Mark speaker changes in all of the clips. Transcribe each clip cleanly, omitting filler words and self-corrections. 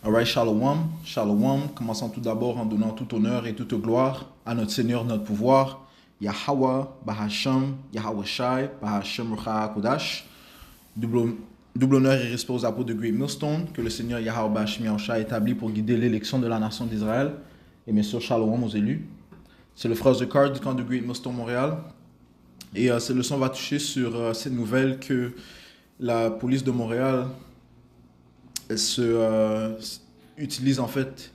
Speaker 1: Alright, Shalom, Shalom. Commençons tout d'abord en donnant tout honneur et toute gloire à notre Seigneur, notre pouvoir, Yahweh, Bahasham, Yahweh Shai, Bahasham Rucha Kodash. Double, double honneur et respect aux apôtres de Great Millstone, que le Seigneur Yahweh Bahasham Yahushua a établi pour guider l'élection de la nation d'Israël. Et bien sûr, Shalom aux élus. C'est le frère Zekar du camp de Great Millstone Montréal. Et cette leçon va toucher sur cette nouvelle que la police de Montréal utilise en fait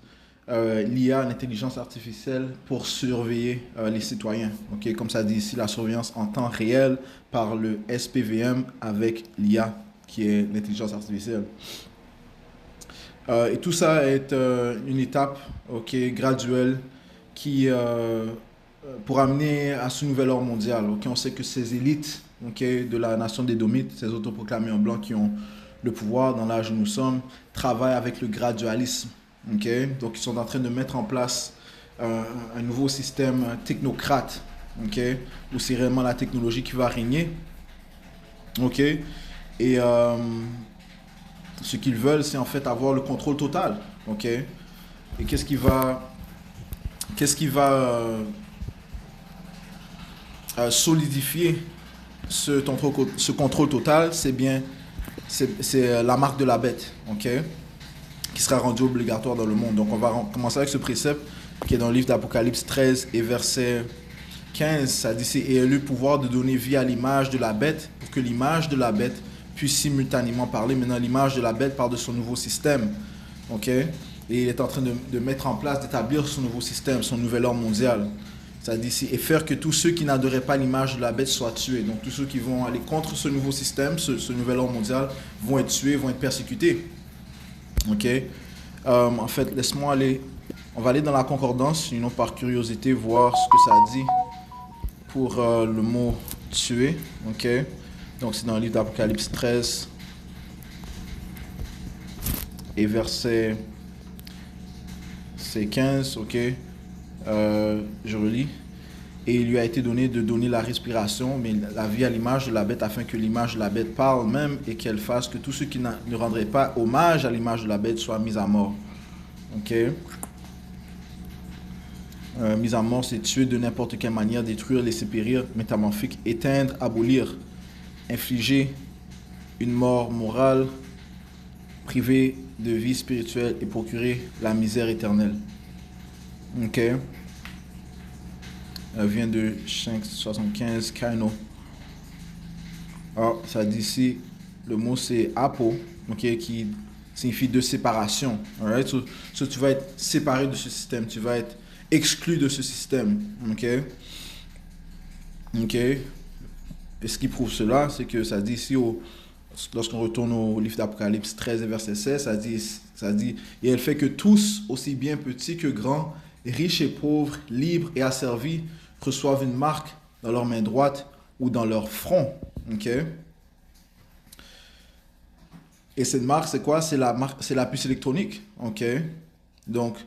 Speaker 1: l'IA, l'intelligence artificielle, pour surveiller les citoyens. Okay? Comme ça dit ici, la surveillance en temps réel par le SPVM avec l'IA, qui est l'intelligence artificielle. Et tout ça est une étape graduelle qui pour amener à ce nouvel ordre mondial. On sait que ces élites de la nation des Domites, ces autoproclamés en blanc qui ont le pouvoir dans l'âge où nous sommes, travaillent avec le gradualisme. Donc ils sont en train de mettre en place un nouveau système technocrate, où c'est réellement la technologie qui va régner. Et ce qu'ils veulent, c'est en fait avoir le contrôle total. Et qu'est-ce qui va solidifier ce contrôle total? C'est la marque de la bête, qui sera rendue obligatoire dans le monde. Donc on va commencer avec ce précepte qui est dans le livre d'Apocalypse 13 et verset 15. Ça dit: et a eu le pouvoir de donner vie à l'image de la bête, pour que l'image de la bête puisse simultanément parler. Maintenant, l'image de la bête parle de son nouveau système. Et il est en train de mettre en place, d'établir son nouveau système, son nouvel ordre mondial. Ça dit ici: et faire que tous ceux qui n'adoraient pas l'image de la bête soient tués. Donc tous ceux qui vont aller contre ce nouveau système, ce nouvel ordre mondial, vont être tués, vont être persécutés. En fait, laisse-moi aller. On va aller dans la concordance, sinon par curiosité, voir ce que ça dit pour le mot tuer. Donc c'est dans le livre d'Apocalypse 13 et verset 15. Je relis. Et il lui a été donné de donner la respiration, mais la vie à l'image de la bête, afin que l'image de la bête parle même et qu'elle fasse que tous ceux qui ne rendraient pas hommage à l'image de la bête soient mis à mort. Mise à mort, c'est tuer de n'importe quelle manière, détruire, laisser périr, métamorphique, éteindre, abolir, infliger une mort morale, priver de vie spirituelle et procurer la misère éternelle. Vient de 575 Kaino. Alors, ça dit ici, le mot c'est apo, qui signifie de séparation. Alright? So, tu vas être séparé de ce système, tu vas être exclu de ce système. Et ce qui prouve cela, c'est que ça dit ici, lorsqu'on retourne au livre d'Apocalypse 13 et verset 16, ça dit, et elle fait que tous, aussi bien petits que grands, riches et pauvres, libres et asservis, reçoivent une marque dans leur main droite ou dans leur front. Et cette marque, c'est quoi? C'est la puce électronique. Donc,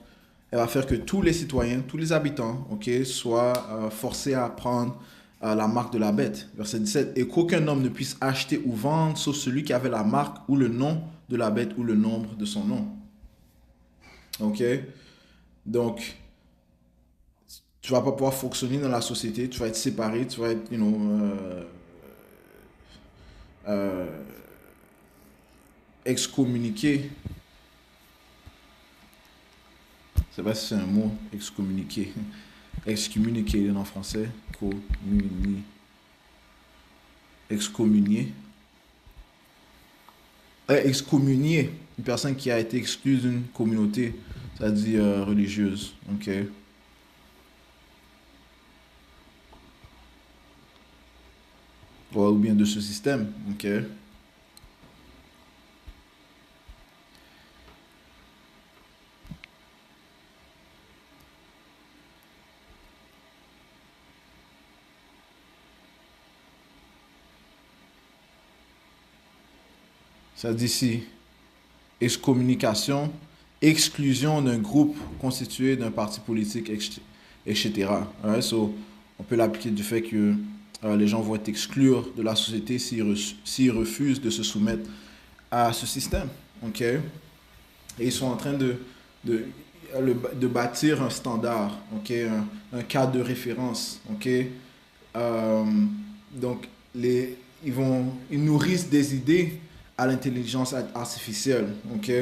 Speaker 1: elle va faire que tous les citoyens, tous les habitants, soient forcés à prendre la marque de la bête. Verset 17. Et qu'aucun homme ne puisse acheter ou vendre, sauf celui qui avait la marque ou le nom de la bête ou le nombre de son nom. Donc, tu vas pas pouvoir fonctionner dans la société, tu vas être séparé, tu vas être, excommuniqué. Je sais pas si c'est un mot, excommuniqué. Excommuniqué en français. Excommunié. Excommunié. Une personne qui a été exclue d'une communauté, ça dit religieuse. Ou bien de ce système. Ça dit ici, excommunication, exclusion d'un groupe constitué d'un parti politique, etc. Alright, so, on peut l'appliquer du fait que les gens vont être exclus de la société s'ils refusent de se soumettre à ce système. Et ils sont en train de, de bâtir un standard, ok, un cadre de référence, ok. Euh, donc, ils nourrissent des idées à l'intelligence artificielle, ok,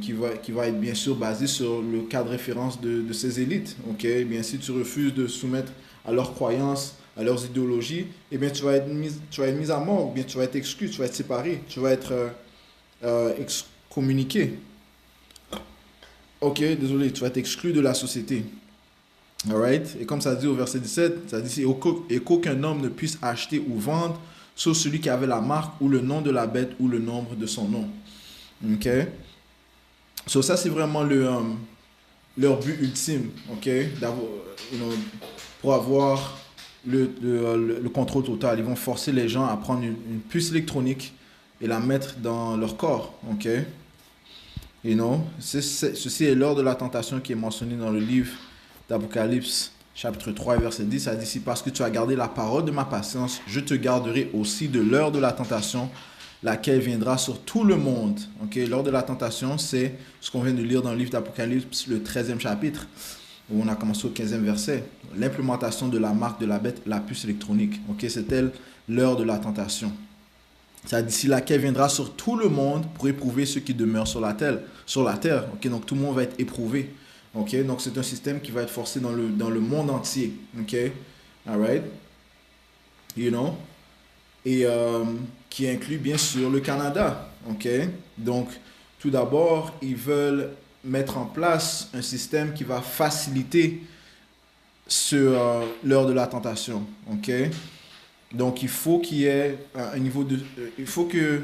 Speaker 1: qui va être bien sûr basé sur le cas de référence de ces élites. Ok, eh bien, si tu refuses de soumettre à leurs croyances, à leurs idéologies, eh bien, tu vas être mis à mort, ou bien tu vas être exclu, tu vas être séparé, tu vas être excommuniqué. Ok, désolé, tu vas être exclu de la société. Alright? Et comme ça dit au verset 17, ça dit et qu'aucun homme ne puisse acheter ou vendre sauf celui qui avait la marque ou le nom de la bête ou le nombre de son nom. Ok? So, ça, c'est vraiment leur but ultime, ok? You know, pour avoir le contrôle total. Ils vont forcer les gens à prendre une puce électronique et la mettre dans leur corps, ok? You know? Ceci est l'heure de la tentation qui est mentionnée dans le livre d'Apocalypse, chapitre 3, verset 10. Ça dit ici, parce que tu as gardé la parole de ma patience, je te garderai aussi de l'heure de la tentation, laquelle viendra sur tout le monde. Okay? L'heure de la tentation, c'est ce qu'on vient de lire dans le livre d'Apocalypse, le 13e chapitre, où on a commencé au 15e verset. L'implémentation de la marque de la bête, la puce électronique. Okay? C'est elle l'heure de la tentation. Ça dit ici, laquelle viendra sur tout le monde pour éprouver ceux qui demeurent sur la terre. Okay? Donc tout le monde va être éprouvé. Okay? Donc c'est un système qui va être forcé dans le monde entier. Okay? All right? You know? Et qui inclut bien sûr le Canada. Ok, donc tout d'abord, ils veulent mettre en place un système qui va faciliter l'heure de la tentation. Ok, donc il faut qu'il y ait un niveau de, il faut que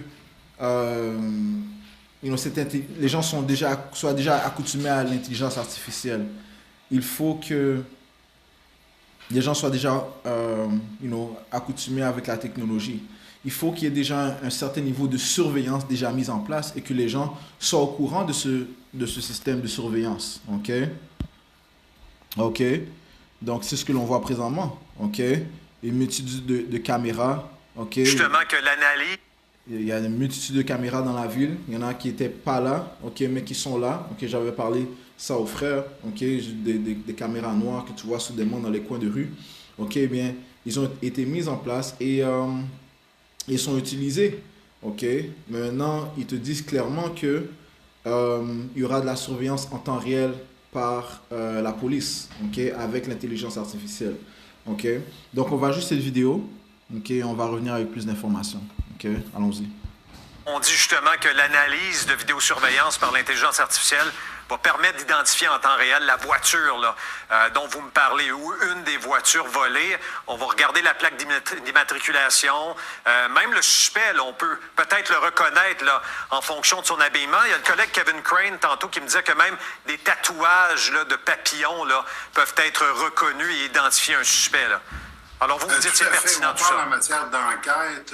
Speaker 1: you know, les gens soient déjà accoutumés à l'intelligence artificielle. Il faut que les gens soient déjà you know, accoutumés avec la technologie. Il faut qu'il y ait déjà un certain niveau de surveillance déjà mis en place et que les gens soient au courant de ce système de surveillance. OK? OK? Donc, c'est ce que l'on voit présentement. OK? Une multitude de caméras. OK?
Speaker 2: Justement, que l'analyse.
Speaker 1: Il y a une multitude de caméras dans la ville. Il y en a qui n'étaient pas là, ok, mais qui sont là. Ok, j'avais parlé ça aux frères. Ok, des caméras noires que tu vois soudainement dans les coins de rue. Ok, eh bien, ils ont été mis en place et ils sont utilisés. Ok, mais maintenant, ils te disent clairement que il y aura de la surveillance en temps réel par la police, ok, avec l'intelligence artificielle. Ok, donc on va juste cette vidéo. Ok, on va revenir avec plus d'informations. Ok, allons-y.
Speaker 2: On dit justement que l'analyse de vidéosurveillance par l'intelligence artificielle va permettre d'identifier en temps réel la voiture là, dont vous me parlez ou une des voitures volées. On va regarder la plaque d'immatriculation. Même le suspect, là, on peut peut-être le reconnaître là, en fonction de son habillement. Il y a le collègue Kevin Crane tantôt qui me disait que même des tatouages là, de papillons là, peuvent être reconnus et identifier un suspect. Là. Alors, vous dites que c'est pertinent tout ça.
Speaker 3: On parle en matière d'enquête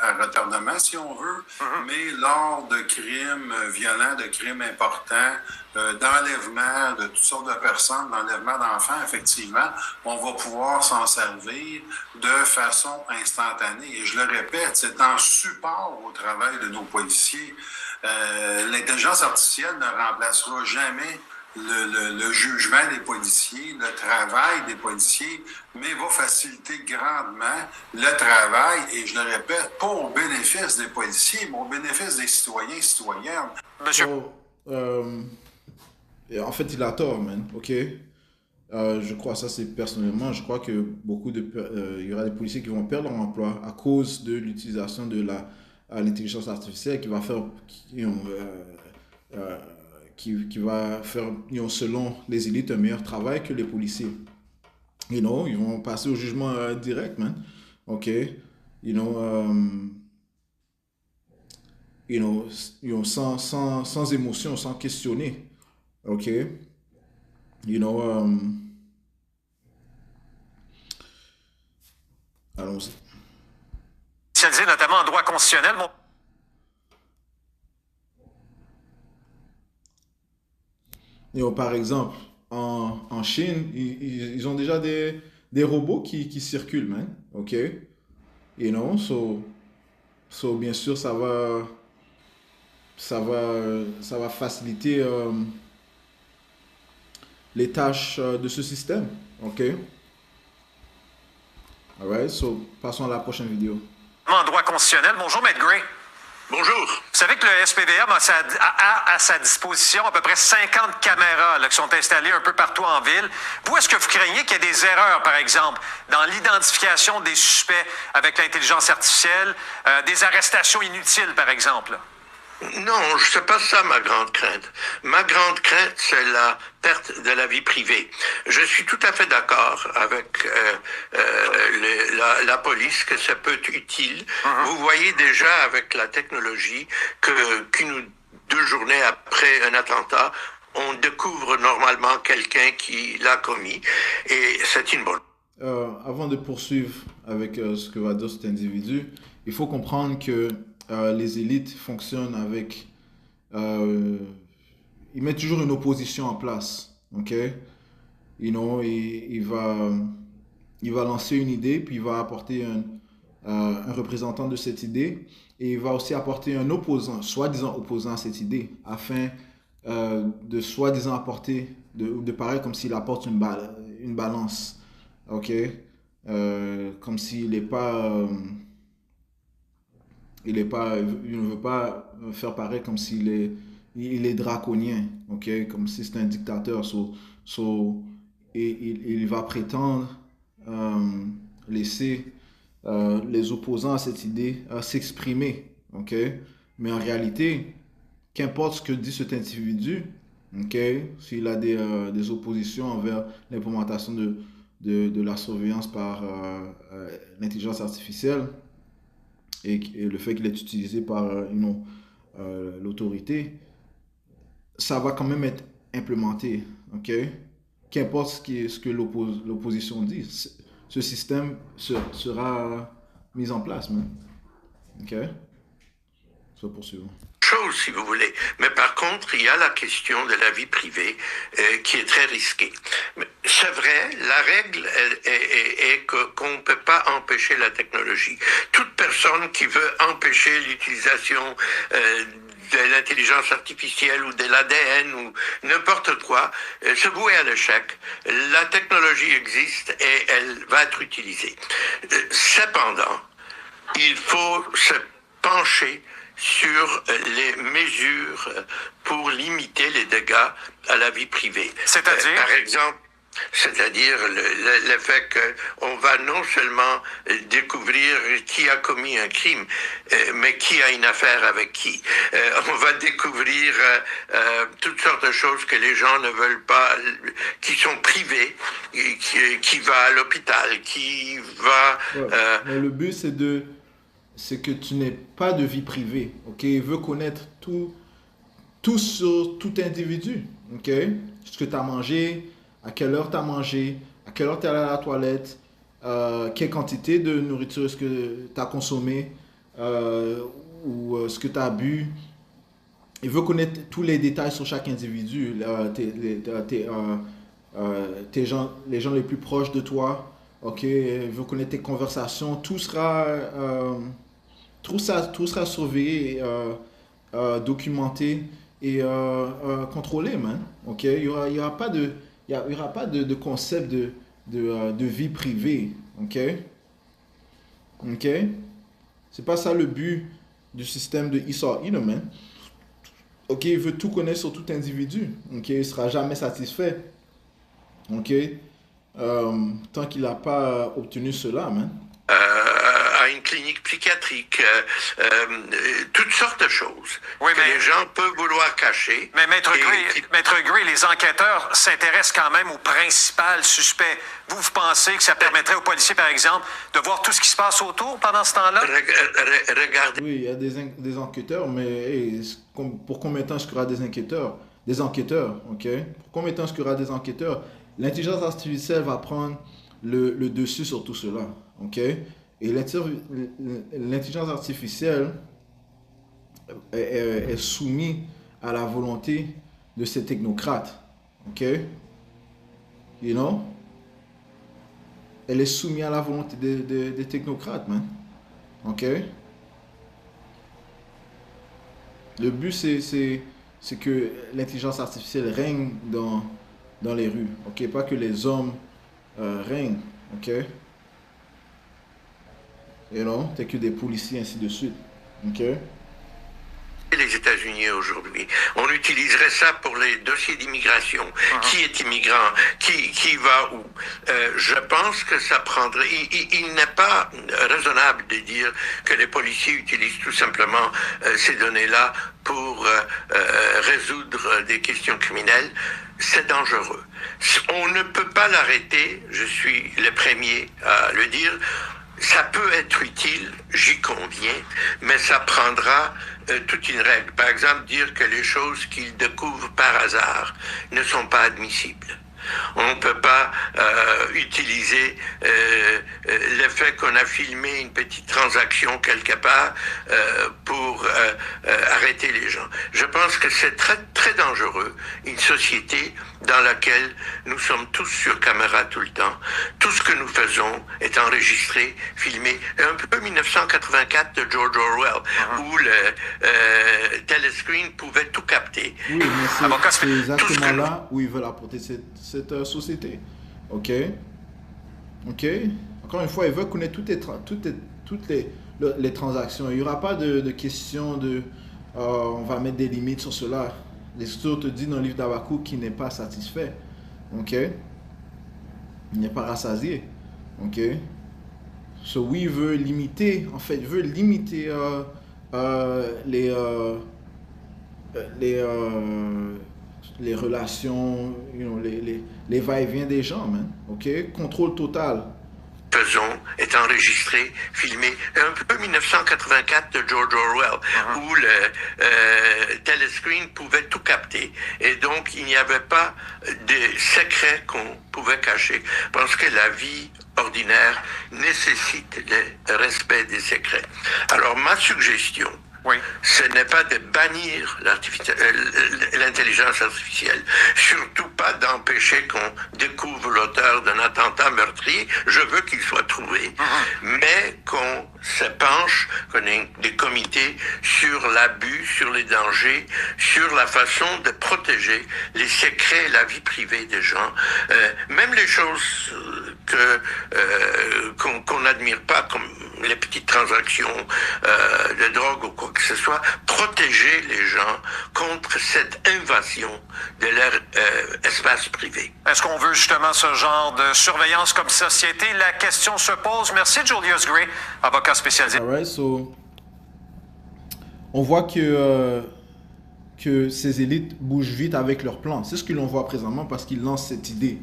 Speaker 3: à retardement, si on veut, mais lors de crimes violents, de crimes importants, d'enlèvement de toutes sortes de personnes, d'enlèvement d'enfants, effectivement, on va pouvoir s'en servir de façon instantanée. Et je le répète, c'est en support au travail de nos policiers. L'intelligence artificielle ne remplacera jamais le jugement des policiers, le travail des policiers, mais va faciliter grandement le travail, et je le répète, pas au bénéfice des policiers, mais au bénéfice des citoyens et citoyennes.
Speaker 2: Monsieur.
Speaker 1: En fait, il a tort, man. OK? Je crois, ça c'est personnellement, je crois que il y aura des policiers qui vont perdre leur emploi à cause de l'utilisation de l'intelligence artificielle qui va faire, qui va faire, selon les élites, un meilleur travail que les policiers. Ils vont passer au jugement direct, man. OK? Sans émotion, sans questionner. OK? Allons-y.
Speaker 2: Spécialisé notamment en droit constitutionnel.
Speaker 1: Par exemple, en Chine, ils ont déjà des robots qui circulent, man. OK? So bien sûr, ça va ça va faciliter les tâches de ce système. OK? Alright, so passons à la prochaine vidéo.
Speaker 2: En droit constitutionnel. Bonjour, Maître Gray.
Speaker 3: Bonjour.
Speaker 2: Vous savez que le SPVM a à sa disposition à peu près 50 caméras là, qui sont installées un peu partout en ville. Vous, est-ce que vous craignez qu'il y ait des erreurs, par exemple, dans l'identification des suspects avec l'intelligence artificielle, des arrestations inutiles, par exemple?
Speaker 4: Non, c'est pas ça ma grande crainte. Ma grande crainte, c'est la perte de la vie privée. Je suis tout à fait d'accord avec la police que ça peut être utile. Vous voyez déjà avec la technologie qu'une 2 journées après un attentat, on découvre normalement quelqu'un qui l'a commis et c'est une bonne.
Speaker 1: Avant de poursuivre avec ce que va dire cet individu, il faut comprendre que les élites fonctionnent avec... ils mettent toujours une opposition en place, ok? Il va lancer une idée, puis il va apporter un représentant de cette idée, et il va aussi apporter un opposant, soi-disant opposant à cette idée, afin de soi-disant apporter, de paraître comme s'il apporte une balance, ok? Comme s'il n'est pas... il ne veut pas faire paraître comme s'il est draconien, ok? Comme si c'était un dictateur. Il va prétendre laisser les opposants à cette idée s'exprimer, ok? Mais en réalité, qu'importe ce que dit cet individu, ok? S'il a des oppositions envers l'implémentation de la surveillance par l'intelligence artificielle, et le fait qu'il est utilisé par l'autorité, ça va quand même être implémenté, ok? Qu'importe ce que l'opposition dit, ce système sera mis en place, man. Ok? Ça poursuivons.
Speaker 4: Chose, si vous voulez. Mais par contre, il y a la question de la vie privée qui est très risquée. C'est vrai, la règle est qu'on ne peut pas empêcher la technologie. Toute personne qui veut empêcher l'utilisation de l'intelligence artificielle ou de l'ADN ou n'importe quoi, se vouer à l'échec. La technologie existe et elle va être utilisée. Cependant, il faut se pencher sur les mesures pour limiter les dégâts à la vie privée.
Speaker 2: C'est-à-dire?
Speaker 4: Par exemple, c'est-à-dire le fait qu'on va non seulement découvrir qui a commis un crime, mais qui a une affaire avec qui. On va découvrir toutes sortes de choses que les gens ne veulent pas, qui sont privées, qui va à l'hôpital, qui va...
Speaker 1: Mais le but, c'est que tu n'aies pas de vie privée, ok? Il veut connaître tout sur tout individu, ok? Ce que tu as mangé, à quelle heure tu as mangé, à quelle heure tu es allé à la toilette, quelle quantité de nourriture est-ce que tu as consommé, ou ce que tu as bu. Il veut connaître tous les détails sur chaque individu, les gens les plus proches de toi, ok? Il veut connaître tes conversations, tout sera surveillé, documenté et contrôlé, man. Ok? Il y aura pas de concept de vie privée, ok? Ok? C'est pas ça le but du système de Esau Eden, man. Ok? Il veut tout connaître sur tout individu, ok? Il sera jamais satisfait, ok? Tant qu'il n'a pas obtenu cela, man.
Speaker 4: À une clinique psychiatrique, toutes sortes de choses que les gens peuvent vouloir cacher.
Speaker 2: Mais Maître Gray, les enquêteurs s'intéressent quand même au principal suspect. Vous pensez que ça permettrait aux policiers, par exemple, de voir tout ce qui se passe autour pendant ce temps-là?
Speaker 4: Regardez.
Speaker 1: Oui, il y a des enquêteurs, mais hey, pour combien de temps est-ce qu'il y aura des enquêteurs? Des enquêteurs, ok? Pour combien de temps est-ce qu'il y aura des enquêteurs? L'intelligence artificielle va prendre le dessus sur tout cela, ok? Et l'intelligence artificielle est soumise à la volonté de ces technocrates. OK? You know? Elle est soumise à la volonté des technocrates, man. OK? Le but, c'est que l'intelligence artificielle règne dans les rues. OK? Pas que les hommes règnent. OK? You know? T'es que des policiers, ainsi de suite. OK?
Speaker 4: Les États-Unis aujourd'hui. On utiliserait ça pour les dossiers d'immigration. Qui est immigrant? Qui va où? Je pense que ça prendrait... Il n'est pas raisonnable de dire que les policiers utilisent tout simplement ces données-là pour résoudre des questions criminelles. C'est dangereux. On ne peut pas l'arrêter, je suis le premier à le dire. Ça peut être utile, j'y conviens, mais ça prendra toute une règle. Par exemple, dire que les choses qu'ils découvrent par hasard ne sont pas admissibles. On ne peut pas utiliser le fait qu'on a filmé une petite transaction quelque part pour arrêter les gens. Je pense que c'est très, très dangereux, une société dans laquelle nous sommes tous sur caméra tout le temps. Tout ce que nous faisons est enregistré, filmé. Un peu 1984 de George Orwell, où le telescreen pouvait tout capter.
Speaker 1: Oui, mais c'est exactement là où ils veulent apporter cette société. OK? OK? Encore une fois, ils veulent connaître toutes les transactions. Il n'y aura pas de question de on va mettre des limites sur cela. L'Écriture te dit dans le livre d'Habakkuk qu'il n'est pas satisfait. OK? Il n'est pas rassasié. OK? So, oui, il veut limiter, en fait, il veut limiter les relations, les va-et-vient des gens, man. OK? Contrôle total.
Speaker 4: Faisons est enregistré, filmé, un peu 1984 de George Orwell, où le telescreen pouvait tout capter. Et donc, il n'y avait pas de secrets qu'on pouvait cacher. Parce que la vie ordinaire nécessite le respect des secrets. Alors, ma suggestion, ce n'est pas de bannir l'intelligence artificielle, surtout pas d'empêcher qu'on découvre l'auteur d'un attentat meurtrier. Je veux qu'il soit trouvé, mais qu'on se penche, qu'on ait des comités sur l'abus, sur les dangers, sur la façon de protéger les secrets et la vie privée des gens, même les choses qu'on n'admire pas, comme les petites transactions de drogue ou quoi que ce soit, protéger les gens contre cette invasion de leur espace privé.
Speaker 2: Est-ce qu'on veut justement ce genre de surveillance comme société? La question se pose. Merci Julius Gray, avocat spécialisé.
Speaker 1: All right, so on voit que ces élites bougent vite avec leurs plans. C'est ce que l'on voit présentement parce qu'ils lancent cette idée.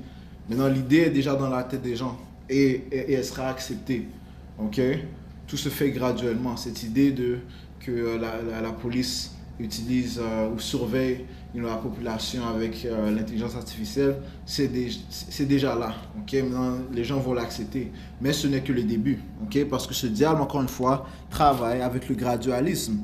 Speaker 1: Maintenant, l'idée est déjà dans la tête des gens et elle sera acceptée. OK? Tout se fait graduellement. Cette idée que la police utilise ou surveille la population avec l'intelligence artificielle, c'est déjà là. Okay? Maintenant, les gens vont l'accepter. Mais ce n'est que le début. Okay? Parce que ce diable, encore une fois, travaille avec le gradualisme.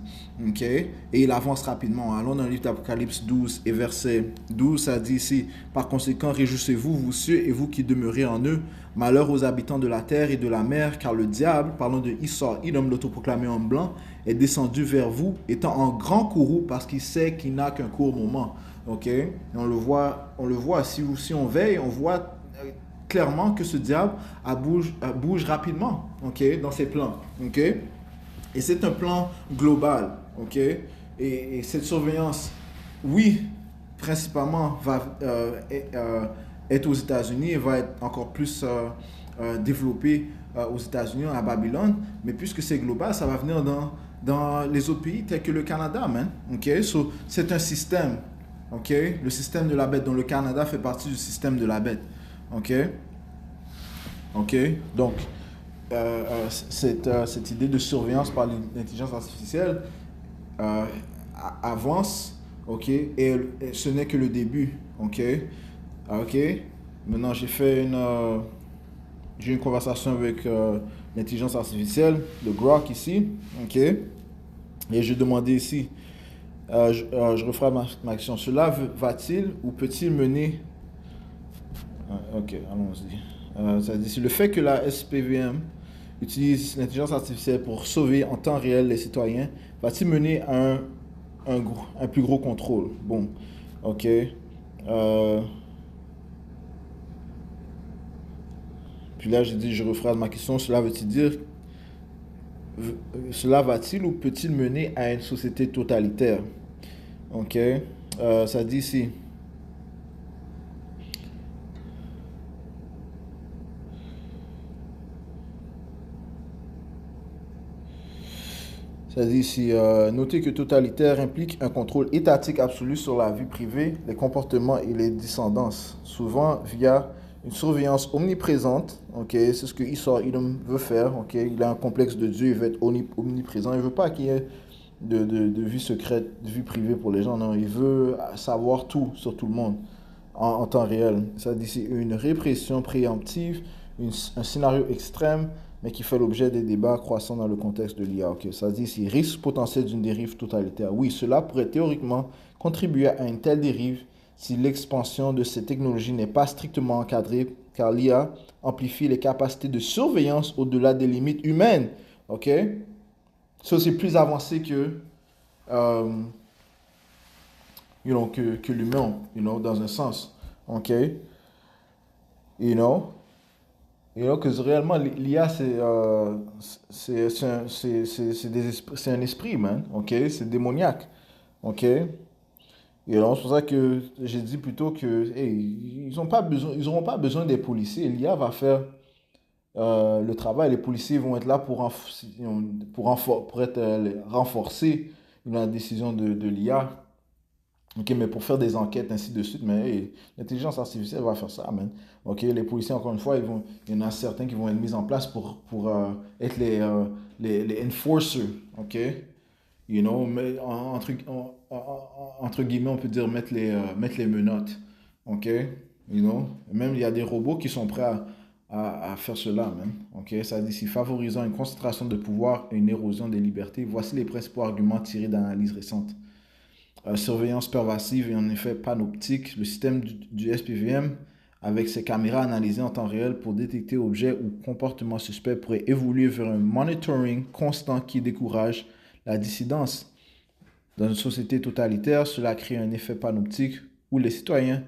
Speaker 1: Okay? Et il avance rapidement. Allons dans le livre d'Apocalypse 12 et verset 12, ça dit ici: par conséquent, réjouissez-vous, vous cieux, et vous qui demeurez en eux. Malheur aux habitants de la terre et de la mer, car le diable, parlant de Esau, Edom, l'autoproclamé homme blanc, est descendu vers vous, étant en grand courroux, parce qu'il sait qu'il n'a qu'un court moment. OK? Et on le voit. Si on veille, on voit clairement que ce diable bouge rapidement, OK, dans ses plans. OK? Et c'est un plan global. OK? Et cette surveillance, oui, principalement, va être aux États-Unis et va être encore plus développé aux États-Unis, à Babylone. Mais puisque c'est global, ça va venir dans les autres pays tels que le Canada, man. OK? So, c'est un système. OK? Le système de la bête, dont le Canada fait partie du système de la bête. OK? OK? Donc, cette idée de surveillance par l'intelligence artificielle avance. OK? Et ce n'est que le début. OK? OK? Maintenant, j'ai une conversation avec l'intelligence artificielle, le Grok ici. OK? Et je demandais ici, je referai ma question. Cela va-t-il ou peut-il mener... OK, allons-y. Ça dit, si le fait que la SPVM utilise l'intelligence artificielle pour sauver en temps réel les citoyens, va-t-il mener à un un plus gros contrôle. Bon, ok. Puis là, j'ai dit, je rephrase ma question. Cela va-t-il ou peut-il mener à une société totalitaire? Ok. Ça dit ici. Ça dit ici, notez que totalitaire implique un contrôle étatique absolu sur la vie privée, les comportements et les descendances, souvent via une surveillance omniprésente. Ok, c'est ce que Esau Edom veut faire. Ok, il a un complexe de Dieu, il veut être omniprésent. Il veut pas qu'il y ait de vie secrète, de vie privée pour les gens. Non, il veut savoir tout sur tout le monde en temps réel. Ça dit ici une répression préemptive, un scénario extrême, mais qui fait l'objet des débats croissants dans le contexte de l'IA. Okay. Ça dit ici, risque potentiel d'une dérive totalitaire. Oui, cela pourrait théoriquement contribuer à une telle dérive si l'expansion de ces technologies n'est pas strictement encadrée, car l'IA amplifie les capacités de surveillance au-delà des limites humaines. Ok? Ça, c'est plus avancé que, que l'humain, dans un sens. Ok? Que réellement, l'IA, c'est un esprit, man. OK? C'est démoniaque. OK? C'est pour ça que j'ai dit plutôt que, hey, ils n'auront pas besoin des policiers. L'IA va faire le travail. Les policiers vont être là pour être renforcés dans la décision de l'IA. Ok, mais pour faire des enquêtes, ainsi de suite, mais hey, l'intelligence artificielle va faire ça, man. Ok, les policiers, encore une fois, il y en a certains qui vont être mis en place pour être les enforcers, ok? Mais entre guillemets, on peut dire mettre les menottes, ok? Même il y a des robots qui sont prêts à faire cela, man. Ok, ça dit ici, favorisant une concentration de pouvoir et une érosion des libertés. Voici les principaux arguments tirés d'analyses récentes. Surveillance pervasive et en effet panoptique, le système du SPVM avec ses caméras analysées en temps réel pour détecter objets ou comportements suspects pourrait évoluer vers un monitoring constant qui décourage la dissidence. Dans une société totalitaire, cela crée un effet panoptique où les citoyens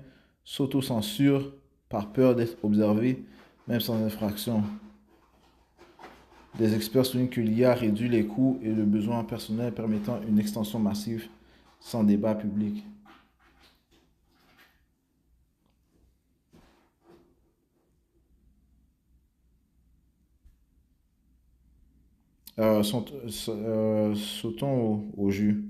Speaker 1: s'autocensurent par peur d'être observés, même sans infraction. Des experts soulignent que l'IA réduit les coûts et le besoin personnel permettant une extension massive sans débat public. Sautons au jus.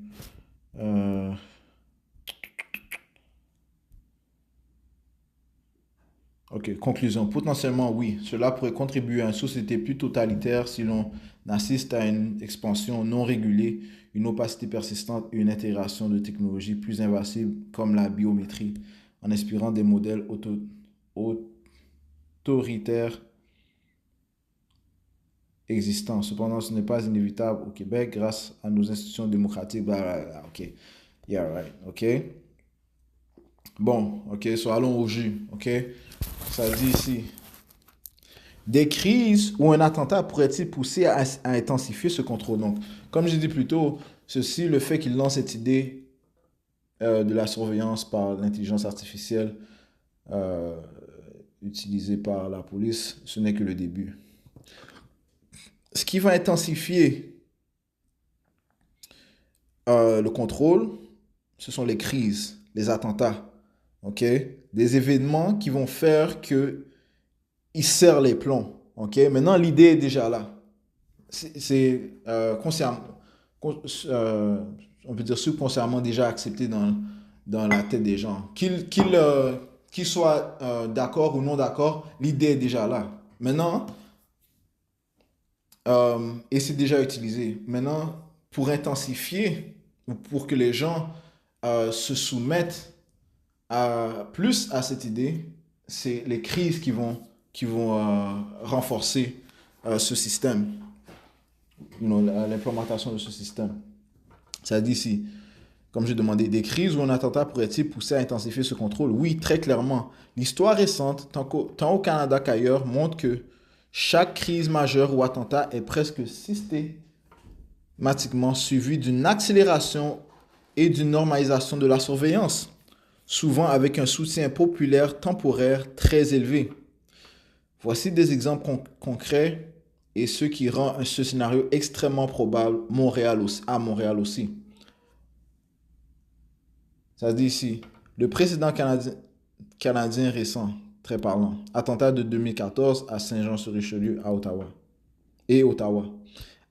Speaker 1: Ok, conclusion. Potentiellement, oui, cela pourrait contribuer à une société plus totalitaire si l'on assiste à une expansion non régulée, une opacité persistante et une intégration de technologies plus invasives comme la biométrie, en inspirant des modèles autoritaires existants. Cependant, ce n'est pas inévitable au Québec grâce à nos institutions démocratiques. Blablabla. Ok, yeah, right. Ok. Bon, ok, allons au jus. Ok, ça dit ici. Des crises ou un attentat pourrait-il pousser à intensifier ce contrôle? Donc, comme j'ai dit plus tôt, le fait qu'il lance cette idée de la surveillance par l'intelligence artificielle utilisée par la police, ce n'est que le début. Ce qui va intensifier le contrôle, ce sont les crises, les attentats, ok? Des événements qui vont faire que il serre les plombs, ok? Maintenant, l'idée est déjà là. C'est on peut dire subconsciemment déjà accepté dans la tête des gens. Qu'ils soient d'accord ou non d'accord, l'idée est déjà là. Maintenant, et c'est déjà utilisé. Maintenant, pour intensifier, ou pour que les gens se soumettent plus à cette idée, c'est les crises qui vont renforcer ce système, l'implémentation de ce système. Ça dit ici, comme j'ai demandé, des crises ou un attentat pourrait-il pousser à intensifier ce contrôle? Oui, très clairement. L'histoire récente, tant au Canada qu'ailleurs, montre que chaque crise majeure ou attentat est presque systématiquement suivie d'une accélération et d'une normalisation de la surveillance, souvent avec un soutien populaire temporaire très élevé. Voici des exemples concrets et ce qui rend ce scénario extrêmement probable à Montréal aussi. Ça se dit ici, le précédent canadien récent, très parlant, attentat de 2014 à Saint-Jean-sur-Richelieu à Ottawa.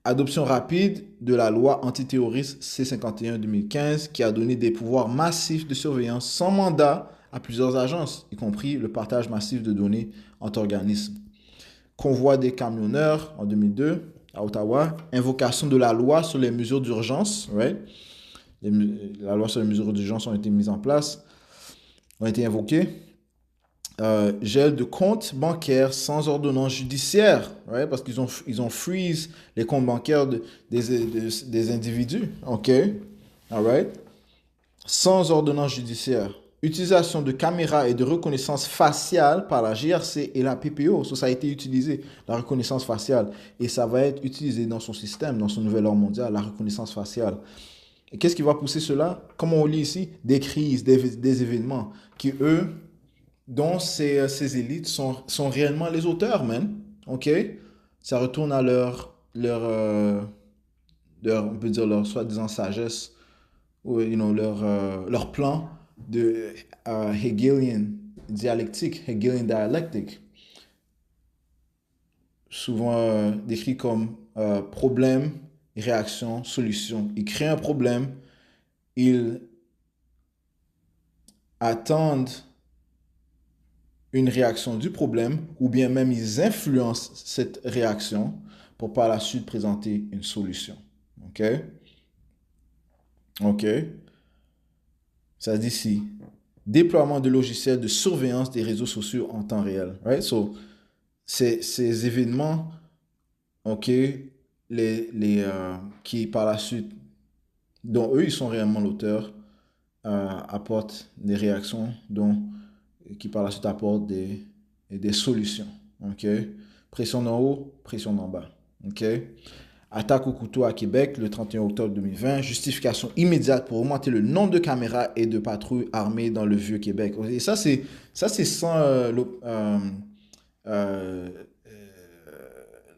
Speaker 1: Adoption rapide de la loi antiterroriste C-51-2015 qui a donné des pouvoirs massifs de surveillance sans mandat à plusieurs agences, y compris le partage massif de données entre organismes. Convoi des camionneurs en 2002 à Ottawa. Invocation de la loi sur les mesures d'urgence. Right? La loi sur les mesures d'urgence ont été mises en place, ont été invoquées. Gel de comptes bancaires sans ordonnance judiciaire, right? Parce qu'ils ont freeze les comptes bancaires des individus, ok, alright, sans ordonnance judiciaire. Utilisation de caméras et de reconnaissance faciale par la GRC et la PPO, ça a été utilisé, la reconnaissance faciale, et ça va être utilisé dans son système, dans son nouvel ordre mondial, la reconnaissance faciale. Et qu'est-ce qui va pousser cela? Comme on lit ici, des crises, des événements qui, eux, dont ces élites sont réellement les auteurs, man. OK? Ça retourne à leur on peut dire leur soi-disant sagesse, ou leur plan de Hegelian dialectique, souvent décrit comme problème, réaction, solution. Ils créent un problème, ils attendent une réaction du problème, ou bien même ils influencent cette réaction pour par la suite présenter une solution. OK? OK? Ça dit ici, déploiement de logiciels de surveillance des réseaux sociaux en temps réel. Right? So, ces événements, OK, qui par la suite, dont eux, ils sont réellement l'auteur, apportent des réactions qui par la suite apportent des solutions. OK? Pression d'en haut, pression d'en bas. OK? Attaque au couteau à Québec le 31 octobre 2020. Justification immédiate pour augmenter le nombre de caméras et de patrouilles armées dans le Vieux-Québec. Et ça, c'est sans,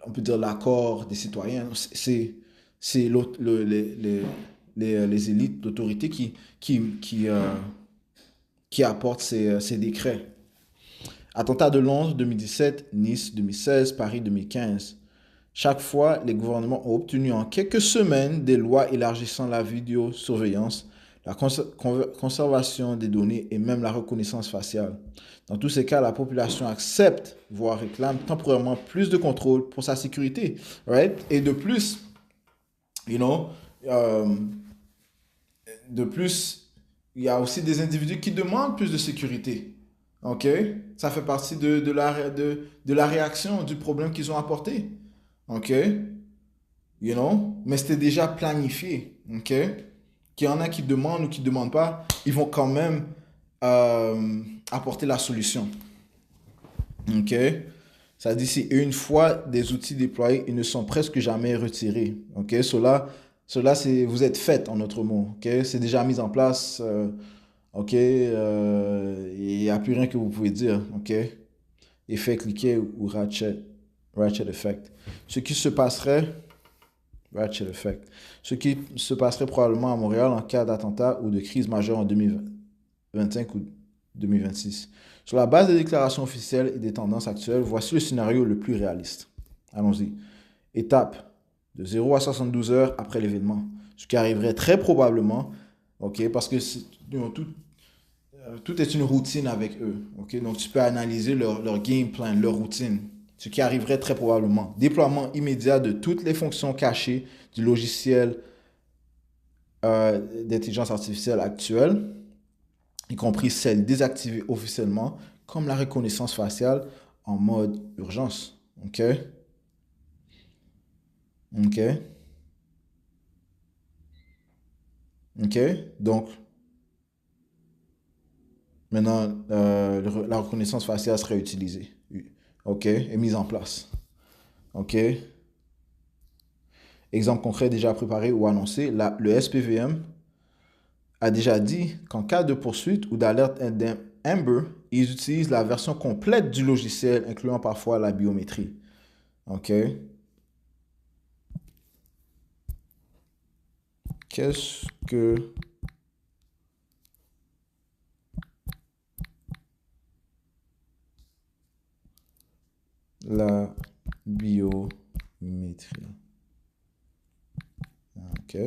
Speaker 1: on peut dire, l'accord des citoyens. C'est les élites d'autorité qui apportent ces décrets. Attentat de Londres 2017, Nice 2016, Paris 2015. Chaque fois, les gouvernements ont obtenu en quelques semaines des lois élargissant la vidéosurveillance, la conservation des données et même la reconnaissance faciale. Dans tous ces cas, la population accepte, voire réclame temporairement plus de contrôle pour sa sécurité. Right? Et de plus, il y a aussi des individus qui demandent plus de sécurité. OK? Ça fait partie de la réaction, du problème qu'ils ont apporté. OK? Mais c'était déjà planifié. OK? Qu'il y en a qui demandent ou qui ne demandent pas, ils vont quand même apporter la solution. OK? Ça dit ici, une fois des outils déployés, ils ne sont presque jamais retirés. OK? Cela vous êtes fait, en autre mot. OK? C'est déjà mis en place. OK? Il n'y a plus rien que vous pouvez dire. OK? Effet cliquet ou ratchet effect. Ce qui se passerait probablement à Montréal en cas d'attentat ou de crise majeure en 2025 ou 2026. Sur la base des déclarations officielles et des tendances actuelles, voici le scénario le plus réaliste. Allons-y. Étape de 0 à 72 heures après l'événement. Ce qui arriverait très probablement, OK, parce que tout est une routine avec eux. OK? Donc, tu peux analyser leur game plan, leur routine. Ce qui arriverait très probablement. Déploiement immédiat de toutes les fonctions cachées du logiciel d'intelligence artificielle actuelle, y compris celles désactivées officiellement, comme la reconnaissance faciale en mode urgence. OK? OK? OK? Donc, maintenant, la reconnaissance faciale serait utilisée. OK? Et mise en place. OK? Exemple concret déjà préparé ou annoncé, le SPVM a déjà dit qu'en cas de poursuite ou d'alerte Amber, ils utilisent la version complète du logiciel, incluant parfois la biométrie. OK? Qu'est-ce que la biométrie? OK.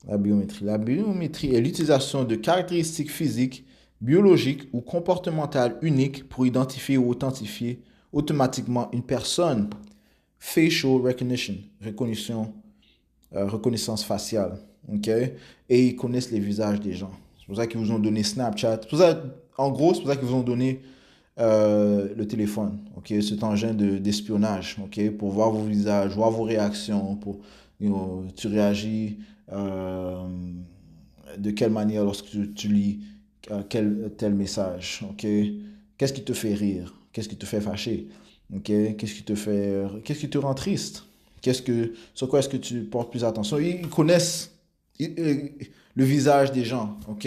Speaker 1: La biométrie. La biométrie est l'utilisation de caractéristiques physiques, biologiques ou comportementales uniques pour identifier ou authentifier automatiquement une personne. Facial recognition, reconnaissance faciale. OK? Et ils connaissent les visages des gens. C'est pour ça qu'ils vous ont donné Snapchat. En gros, c'est pour ça qu'ils vous ont donné le téléphone. OK? Cet engin d'espionnage. OK? Pour voir vos visages, voir vos réactions. Pour, tu réagis de quelle manière lorsque tu lis tel message. OK? Qu'est-ce qui te fait rire? Qu'est-ce qui te fait fâcher? OK? Qu'est-ce qui te rend triste? Sur quoi est-ce que tu portes plus attention? Ils connaissent le visage des gens, OK?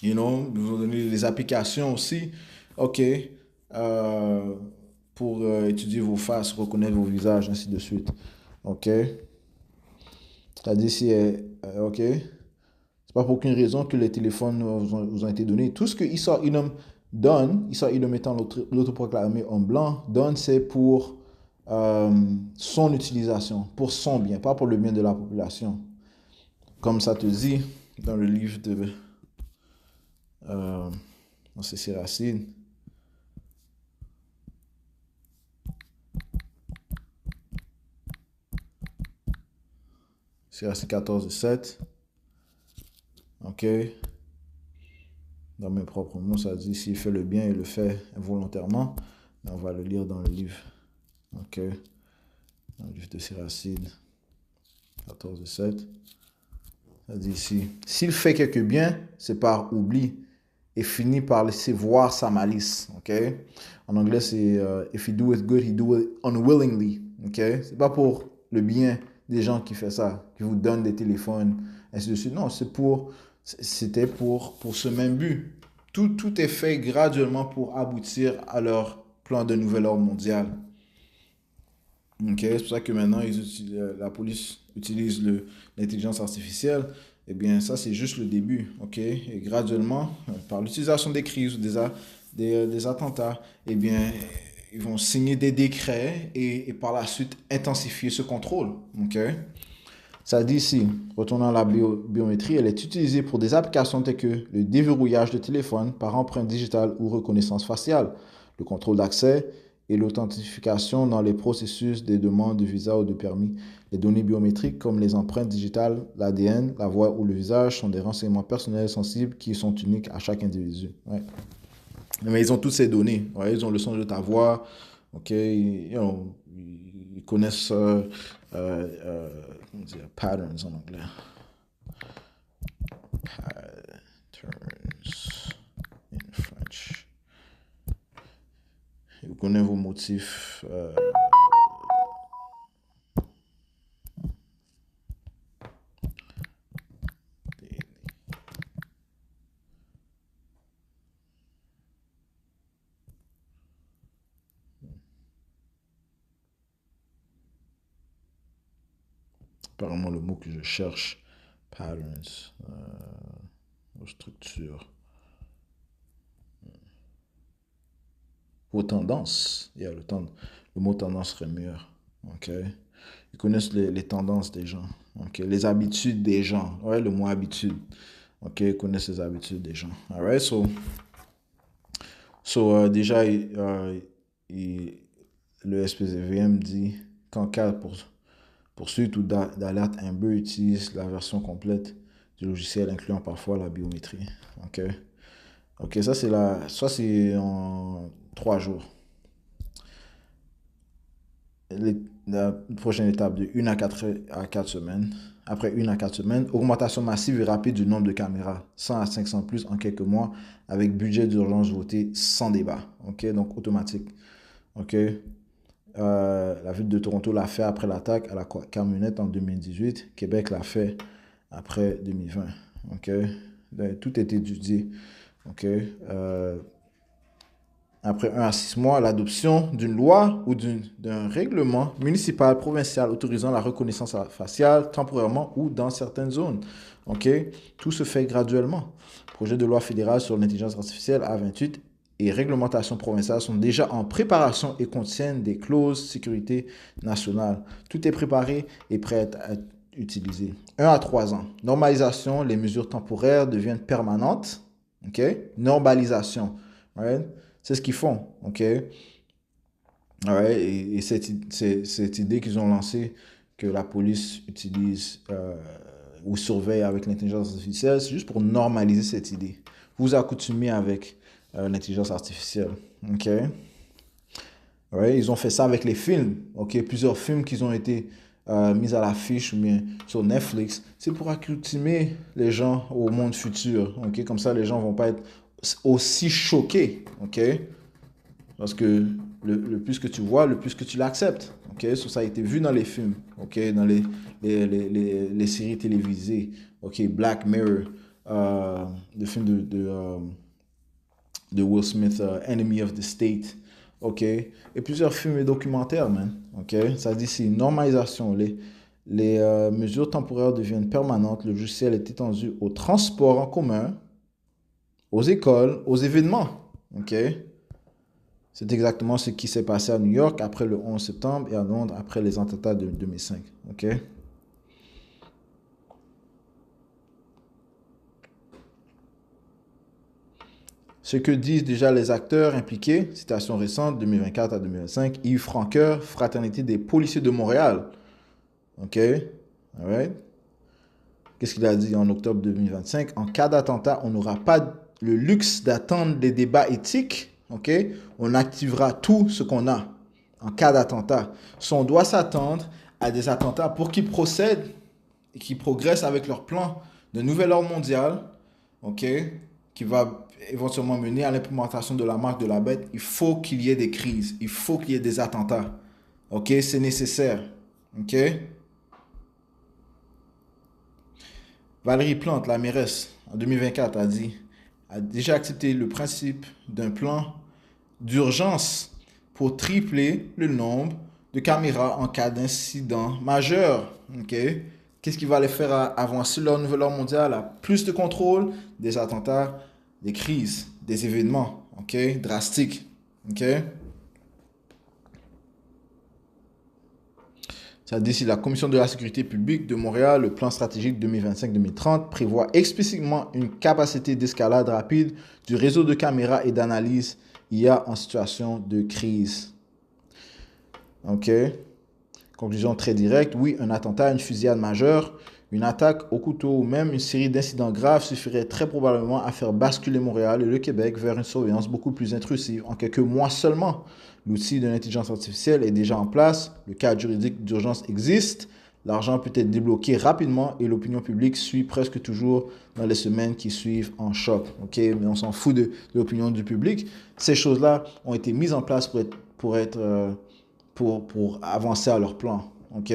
Speaker 1: Ils vous ont donné des applications aussi, OK? Pour étudier vos faces, reconnaître vos visages, ainsi de suite, OK? C'est-à-dire si, OK? C'est pas pour aucune raison que les téléphones vous ont été donnés. Tout ce que Issa Inum donne, Issa Inum étant l'autoproclamé homme blanc, donne, c'est pour son utilisation, pour son bien, pas pour le bien de la population. Comme ça te dit dans le livre de c'est Siracide. Siracide 14:7. OK. Dans mes propres mots, ça dit s'il fait le bien, il le fait involontairement. Mais on va le lire dans le livre. OK. Dans le livre de Siracide 14:7. Ça dit ici, s'il fait quelque bien, c'est par oubli et finit par laisser voir sa malice. OK? En anglais, c'est if he do it good, he do it unwillingly. OK? C'est pas pour le bien des gens qui fait ça, qui vous donnent des téléphones, ainsi de suite. Non, c'était pour ce même but. Tout est fait graduellement pour aboutir à leur plan de nouvel ordre mondial. OK? C'est pour ça que maintenant, la police utilise l'intelligence artificielle. Eh bien, ça, c'est juste le début. OK? Et graduellement, par l'utilisation des crises ou des attentats, eh bien, ils vont signer des décrets et par la suite intensifier ce contrôle. OK? Ça dit ici, retournant à la biométrie, elle est utilisée pour des applications telles que le déverrouillage de téléphone par empreinte digitale ou reconnaissance faciale, le contrôle d'accès et l'authentification dans les processus des demandes de visa ou de permis. Les données biométriques comme les empreintes digitales, l'ADN, la voix ou le visage sont des renseignements personnels sensibles qui sont uniques à chaque individu. Ouais. Mais ils ont toutes ces données. Ouais, ils ont le son de ta voix. OK? Ils connaissent comment dire, patterns en anglais. Patterns in French. Ils connaissent vos motifs. Apparemment, le mot que je cherche, patterns, structure. Vos tendances. Yeah, le mot tendance serait meilleur. OK? Ils connaissent les tendances des gens. OK? Les habitudes des gens. Ouais, le mot habitude. OK? Ils connaissent les habitudes des gens. All right? Déjà, le SPVM dit qu'en cas de poursuite ou d'alerte Amber utilise la version complète du logiciel, incluant parfois la biométrie. OK? OK, ça c'est en 3 jours. La prochaine étape de 1 à 4 semaines. Après 1 à 4 semaines, augmentation massive et rapide du nombre de caméras. 100 à 500 plus en quelques mois, avec budget d'urgence voté sans débat. OK, donc automatique. OK. La ville de Toronto l'a fait après l'attaque à la camionnette en 2018. Québec l'a fait après 2020. OK? Donc, tout est étudié. OK? Après 1 à 6 mois, l'adoption d'une loi ou d'un règlement municipal, provincial autorisant la reconnaissance faciale temporairement ou dans certaines zones. OK? Tout se fait graduellement. Projet de loi fédéral sur l'intelligence artificielle A28 et réglementations provinciales sont déjà en préparation et contiennent des clauses sécurité nationale. Tout est préparé et prêt à être utilisé. 1 à 3 ans. Normalisation, les mesures temporaires deviennent permanentes. OK? Normalisation. Right? C'est ce qu'ils font. OK? Right? Et cette idée qu'ils ont lancée que la police utilise ou surveille avec l'intelligence artificielle, c'est juste pour normaliser cette idée. Vous accoutumez avec l'intelligence artificielle. OK? Ouais, ils ont fait ça avec les films. OK? Plusieurs films qui ont été mis à l'affiche ou bien sur Netflix. C'est pour accoutumer les gens au monde futur. OK? Comme ça, les gens ne vont pas être aussi choqués. OK? Parce que le plus que tu vois, le plus que tu l'acceptes. OK? Ça a été vu dans les films. OK? Dans les séries télévisées. OK? Black Mirror. Le film de Will Smith, Enemy of the State. OK? Et plusieurs films et documentaires, man. OK? Ça dit c'est une normalisation. Les mesures temporaires deviennent permanentes. Le logiciel est étendu au transport en commun, aux écoles, aux événements. OK? C'est exactement ce qui s'est passé à New York après le 11 septembre et à Londres après les attentats de 2005. OK? Ce que disent déjà les acteurs impliqués, citation récente, 2024 à 2025, Yves Franqueur, Fraternité des policiers de Montréal. OK? All right? Qu'est-ce qu'il a dit en octobre 2025? En cas d'attentat, on n'aura pas le luxe d'attendre des débats éthiques. OK? On activera tout ce qu'on a en cas d'attentat. Si on doit s'attendre à des attentats pour qu'ils procèdent et qu'ils progressent avec leur plan de nouvel ordre mondial, OK? Qui va éventuellement mener à l'implémentation de la marque de la bête, il faut qu'il y ait des crises, il faut qu'il y ait des attentats. OK? C'est nécessaire. OK? Valérie Plante, la mairesse, en 2024, a déjà accepté le principe d'un plan d'urgence pour tripler le nombre de caméras en cas d'incident majeur. OK? Qu'est-ce qui va les faire avancer leur nouvel ordre mondial à plus de contrôle des attentats, des crises, des événements, OK, drastiques, OK? Ça dit ici, la Commission de la sécurité publique de Montréal, le plan stratégique 2025-2030 prévoit explicitement une capacité d'escalade rapide du réseau de caméras et d'analyse IA en situation de crise. OK? Conclusion très directe, oui, un attentat, une fusillade majeure, une attaque au couteau ou même une série d'incidents graves suffirait très probablement à faire basculer Montréal et le Québec vers une surveillance beaucoup plus intrusive en quelques mois seulement. L'outil de l'intelligence artificielle est déjà en place, le cadre juridique d'urgence existe, l'argent peut être débloqué rapidement et l'opinion publique suit presque toujours dans les semaines qui suivent en choc. OK? Mais on s'en fout de l'opinion du public. Ces choses-là ont été mises en place pour avancer à leur plan. OK?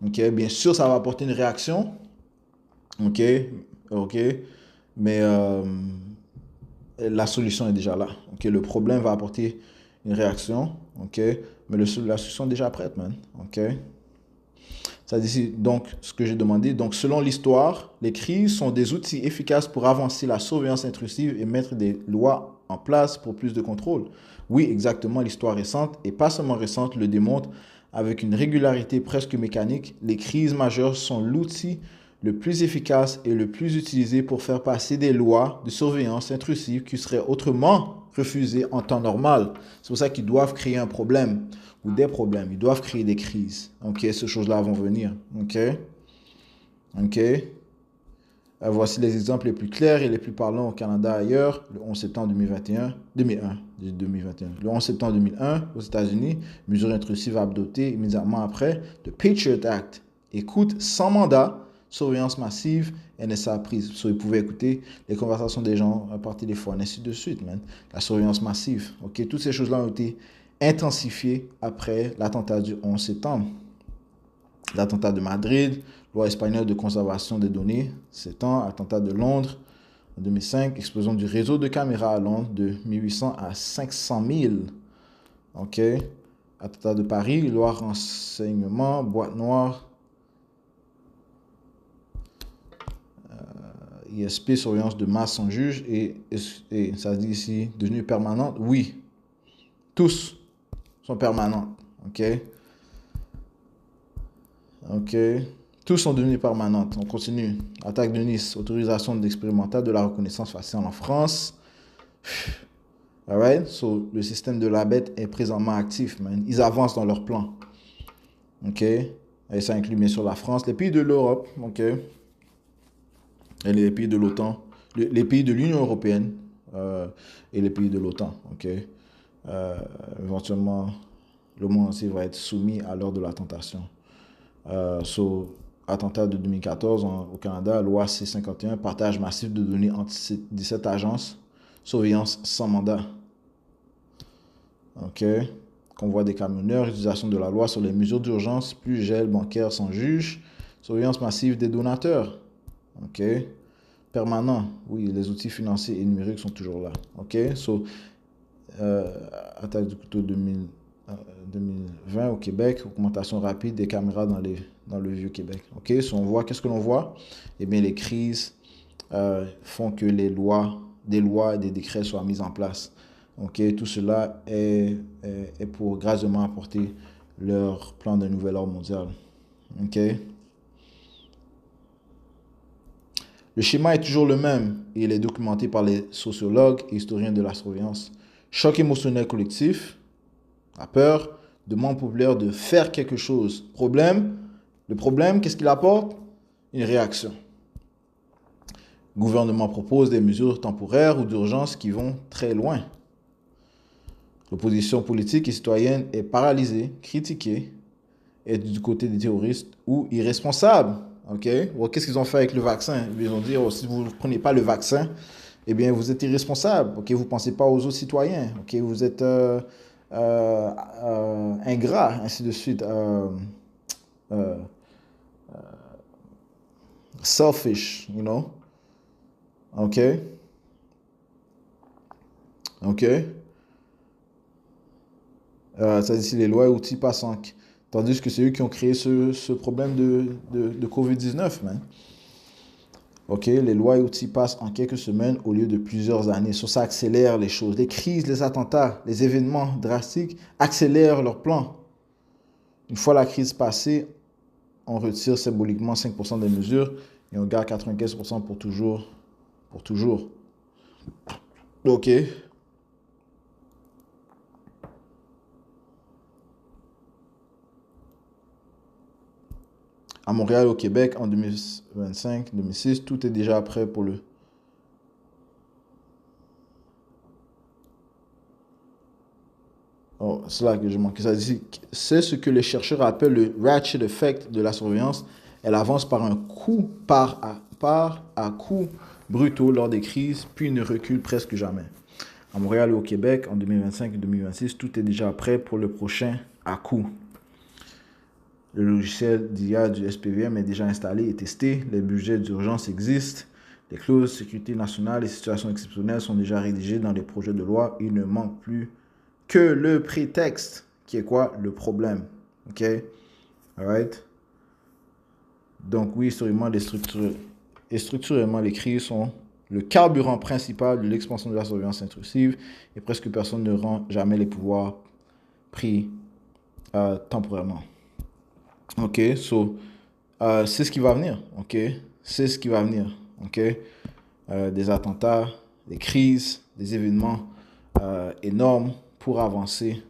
Speaker 1: OK? Bien sûr, ça va apporter une réaction. OK? OK? Mais la solution est déjà là. OK? Le problème va apporter une réaction. OK? Mais la solution est déjà prête, man. OK? Ça dit donc ce que j'ai demandé. Donc, selon l'histoire, les crises sont des outils efficaces pour avancer la surveillance intrusive et mettre des lois en place pour plus de contrôle. Oui, exactement, l'histoire récente, et pas seulement récente, le démontre avec une régularité presque mécanique. Les crises majeures sont l'outil le plus efficace et le plus utilisé pour faire passer des lois de surveillance intrusive qui seraient autrement refusées en temps normal. C'est pour ça qu'ils doivent créer un problème ou des problèmes. Ils doivent créer des crises. OK, ces choses-là vont venir. OK? OK? Voici les exemples les plus clairs et les plus parlants au Canada ailleurs. Le 11 septembre 2021. Le 11 septembre 2001, aux États-Unis, mesure intrusive adoptée immédiatement après. Le Patriot Act. Écoute sans mandat, surveillance massive, NSA prise. So, ils pouvaient écouter les conversations des gens par téléphone, ainsi de suite, man. La surveillance massive. OK? Toutes ces choses-là ont été intensifié après l'attentat du 11 septembre. L'attentat de Madrid, loi espagnole de conservation des données, 7 ans, attentat de Londres, en 2005, explosion du réseau de caméras à Londres de 1800 à 500 000. OK. Attentat de Paris, loi renseignement, boîte noire, ISP, surveillance de masse sans juge, et ça dit ici, devenue permanente. Oui, tous sont permanents. OK. OK. Tous sont devenus permanentes. On continue. Attaque de Nice, autorisation d'expérimental de la reconnaissance faciale en France. Alright? So, le système de la bête est présentement actif, man. Ils avancent dans leur plan. OK? Et ça inclut bien sûr la France, les pays de l'Europe, OK? Et les pays de l'OTAN, les pays de l'Union européenne et les pays de l'OTAN, OK? Éventuellement, le monde entier va être soumis à l'heure de la tentation. Attentat de 2014 au Canada, loi C-51, partage massif de données entre 17 agences, surveillance sans mandat. OK. Convoi des camionneurs, utilisation de la loi sur les mesures d'urgence, plus gel bancaire sans juge, surveillance massive des donateurs. OK. Permanent, oui, les outils financiers et numériques sont toujours là. OK. Attaque du couteau 2020 au Québec, augmentation rapide des caméras dans le Vieux-Québec. OK, on voit, qu'est-ce que l'on voit? Eh bien, les crises font que des lois et des décrets soient mis en place. OK, tout cela est pour gracieusement apporter leur plan d'un nouvel ordre mondial. OK? Le schéma est toujours le même et il est documenté par les sociologues et historiens de la surveillance. Choc émotionnel collectif, la peur, demande populaire de faire quelque chose. Le problème, qu'est-ce qu'il apporte? Une réaction. Le gouvernement propose des mesures temporaires ou d'urgence qui vont très loin. L'opposition politique et citoyenne est paralysée, critiquée, est du côté des terroristes ou irresponsables. Okay? Bon, qu'est-ce qu'ils ont fait avec le vaccin? Ils ont dit, si vous ne prenez pas le vaccin, eh bien, vous êtes irresponsable. Okay? Vous ne pensez pas aux autres citoyens. Okay? Vous êtes ingrat, ainsi de suite. Selfish, you know? OK? OK? Ça dit ici, les lois et outils passent en... Tandis que c'est eux qui ont créé ce problème de COVID-19, man. OK? Les lois et outils passent en quelques semaines au lieu de plusieurs années. Ça accélère les choses. Les crises, les attentats, les événements drastiques accélèrent leurs plans. Une fois la crise passée, on retire symboliquement 5% des mesures et on garde 95% pour toujours. Pour toujours. OK? À Montréal, au Québec, en 2025-2006, tout est déjà prêt pour le... Oh, c'est là que je manquais. Ça dit, c'est ce que les chercheurs appellent le ratchet effect de la surveillance. Elle avance par un coup, par à coup brutaux lors des crises, puis ne recule presque jamais. À Montréal et au Québec, en 2025 et 2026, tout est déjà prêt pour le prochain à-coup. Le logiciel d'IA du SPVM est déjà installé et testé. Les budgets d'urgence existent. Les clauses de sécurité nationale et situations exceptionnelles sont déjà rédigées dans les projets de loi. Il ne manque plus que le prétexte, qui est quoi? Le problème. OK? Alright? Donc oui, historiquement et structurellement, les crises sont le carburant principal de l'expansion de la surveillance intrusive et presque personne ne rend jamais les pouvoirs pris temporairement. OK, c'est ce qui va venir. OK, c'est ce qui va venir. OK, des attentats, des crises, des événements énormes pour avancer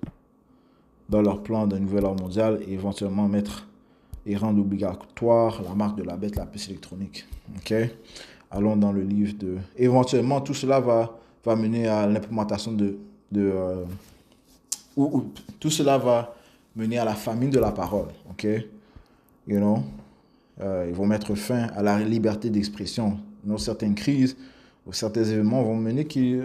Speaker 1: dans leur plan d'un nouvel ordre mondial et éventuellement mettre et rendre obligatoire la marque de la bête, la puce électronique. OK, allons dans le livre de... Éventuellement, tout cela va mener à l'implémentation tout cela va mener à la famine de la parole. OK, you know, ils vont mettre fin à la liberté d'expression. Dans certaines crises certains événements vont mener qu'il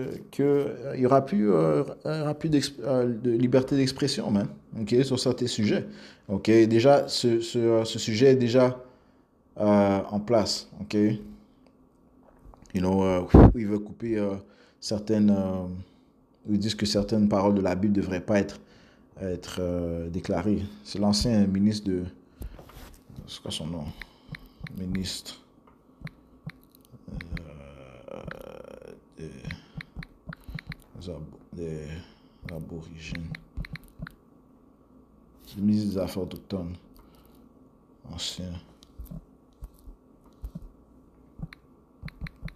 Speaker 1: y aura plus, de liberté d'expression, man, ok, sur certains sujets. Ok, déjà, ce sujet est déjà en place, ok. Ils veulent couper certaines... ils disent que certaines paroles de la Bible ne devraient pas être déclarées. C'est l'ancien ministre de... C'est quoi son nom? Ministre... des aborigènes. C'est le ministre des Affaires autochtones. Ancien.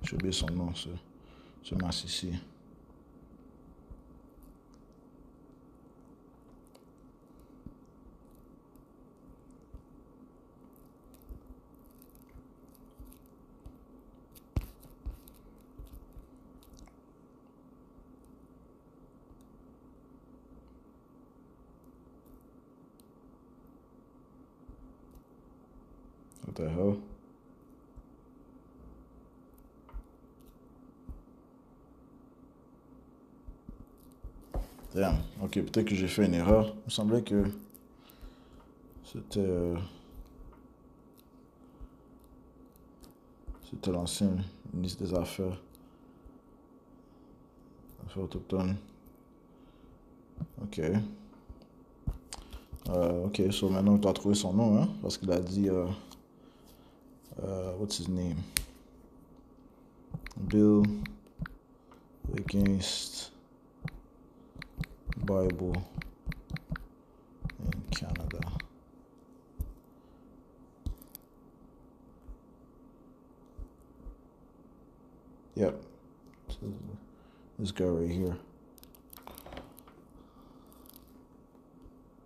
Speaker 1: J'ai oublié son nom, ce Massissi. What the hell? Damn. Ok, peut-être que j'ai fait une erreur. Il me semblait que c'était l'ancien ministre des Affaires autochtones. Ok. Ok, so maintenant on doit trouver son nom, hein, parce qu'il a dit... what's his name? Bill against Bible in Canada. Yep. This guy right here.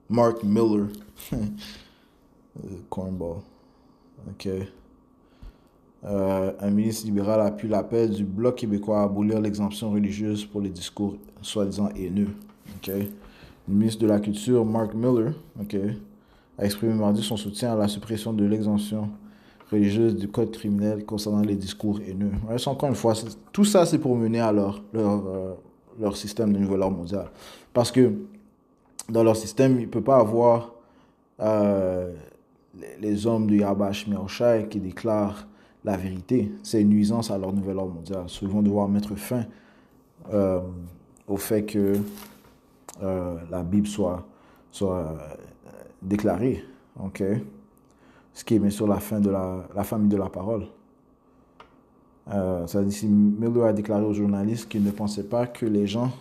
Speaker 1: Mark Miller. Cornball. Ok. Un ministre libéral appuie l'appel du Bloc québécois à abolir l'exemption religieuse pour les discours soi-disant haineux. Okay. Le ministre de la Culture, Mark Miller, a exprimé mardi son soutien à la suppression de l'exemption religieuse du code criminel concernant les discours haineux. Ouais, encore une fois, tout ça, c'est pour mener à leur système de nouvel ordre mondial. Parce que dans leur système, il ne peut pas avoir les hommes de Yahweh Shai qui déclarent la vérité. C'est une nuisance à leur nouvel ordre mondial. Ils vont devoir mettre fin au fait que la Bible soit déclarée. Ok. Ce qui est bien sûr la fin de la famille de la parole. Ça dit, si Miller a déclaré aux journalistes qu'il ne pensait pas que les gens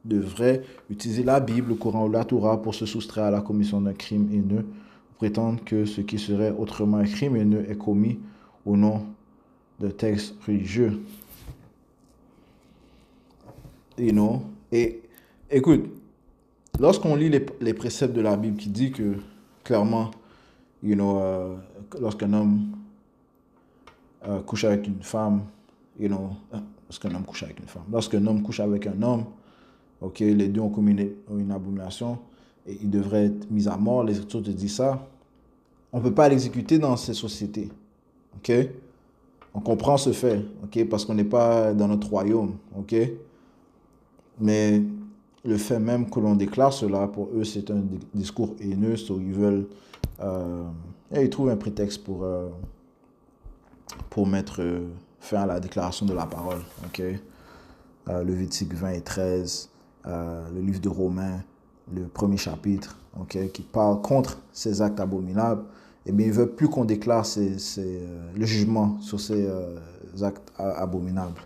Speaker 1: devraient utiliser la Bible, le Coran ou la Torah pour se soustraire à la commission d'un crime haineux, ou prétendre que ce qui serait autrement un crime haineux est commis au nom de textes religieux. Et écoute, lorsqu'on lit les préceptes de la Bible qui dit que clairement, lorsqu'un homme couche avec une femme, lorsqu'un homme couche avec une femme, lorsqu'un homme couche avec un homme, les deux ont commis une abomination et ils devraient être mis à mort. Les Écritures te disent ça. On ne peut pas l'exécuter dans ces sociétés. On comprend ce fait, parce qu'on n'est pas dans notre royaume, Mais le fait même que l'on déclare cela, pour eux, c'est un discours haineux, ils veulent... ils trouvent un prétexte pour mettre fin à la déclaration de la parole, Lévitique 20 et 13, le livre de Romains, le premier chapitre, qui parle contre ces actes abominables. Eh bien, ils ne veulent plus qu'on déclare le jugement sur ces actes abominables.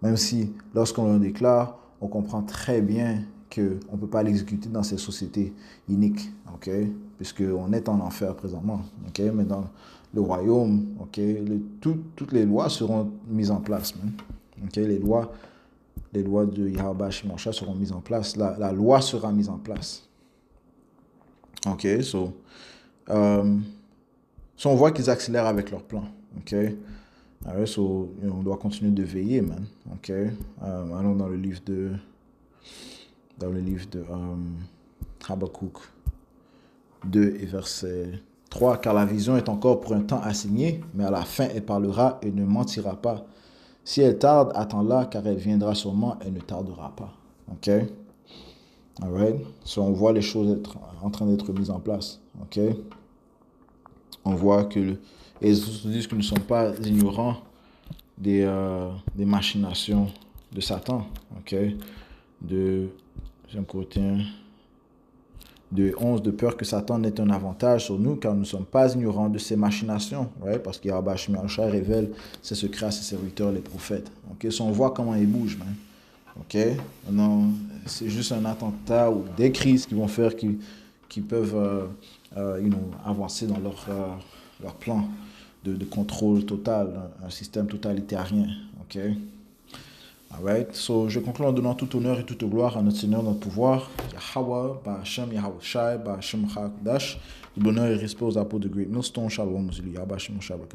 Speaker 1: Même si, lorsqu'on le déclare, on comprend très bien qu'on ne peut pas l'exécuter dans ces sociétés iniques, puisqu'on est en enfer présentement. Mais dans le royaume, toutes les lois seront mises en place. Les lois de Yahweh Shimonsha seront mises en place. La loi sera mise en place. On voit qu'ils accélèrent avec leur plan. On doit continuer de veiller, man. Allons dans le livre de Habakkuk 2 et verset 3. Car la vision est encore pour un temps assigné, mais à la fin elle parlera et ne mentira pas. Si elle tarde, attends-la, car elle viendra sûrement, elle ne tardera pas. OK? Alright? So, on voit les choses être en train d'être mises en place. OK? On voit que... et ils se disent que nous ne sommes pas ignorants des machinations de Satan. OK? J'ai un côté... de 11, de peur que Satan n'ait un avantage sur nous, car nous ne sommes pas ignorants de ses machinations, right? Parce qu'Yahweh Shai révèle ses secrets à ses serviteurs, les prophètes. Okay? So on voit comment ils bougent, man. Okay? Non, c'est juste un attentat ou des crises qui vont faire qui peuvent avancer dans leur plan de contrôle total, un système totalitarien. Okay? Alright, so je conclue en donnant tout honneur et toute gloire à notre Seigneur, notre pouvoir, Yahweh, Ba'Hashem, Yahweh Shai, Ba'Hashem Chakdash, du bonheur et respect aux apôtres de Great Millstone, Shalom, Yahweh Shem, Shabbat.